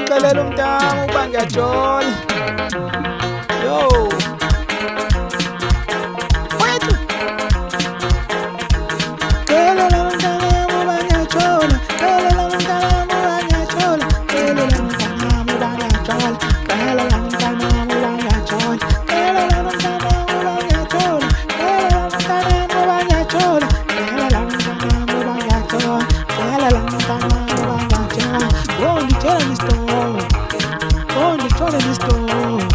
ngicelela umntamo uba ngiyajola. Yo wethu celela umntamo uba ngiyajola, celela umntamo uba ngiyajola, celela umntamo uba ngiyajola, celela umntamo uba ngiyajola, celela umntamo uba ngiyajola, celela umntamo uba ngiyajola, celela umntamo uba ngiyajola, celela umntamo uba ngiyajola. Oh, ngitshela ngesitory, oh ngitshela ngesitory,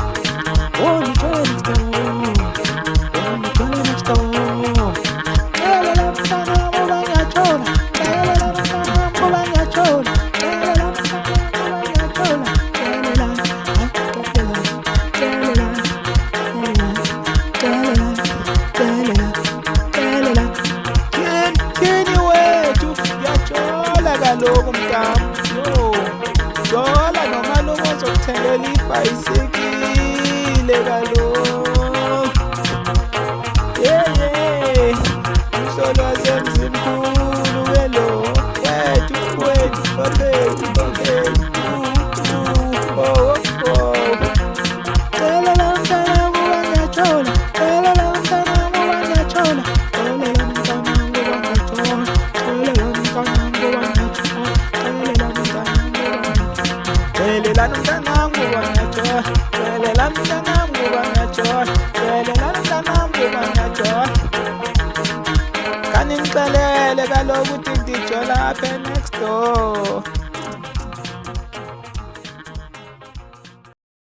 oh ngitshela ngesitory, oh ngitshela ngesitory. Celela umntamo uba ngiyajola, celela umntamo uba ngiyajola, celela umntamo uba ngiyajola, celela Tyhini wethu ngiyajola kaloku mntamo. Yo jola nomalume ozokuthengela ibhayisikile kaloku. Yeye umhlolo wasemzimkhulu welo wethu celela umntamo uba ngiyajola, celela umntamo uba ngiyajola, celela umntamo uba ngiyajola, celela umntamo uba ngiyajola, celela umntamo uba ngiyajola, celela umntamo uba ngiyajola, celela umntamo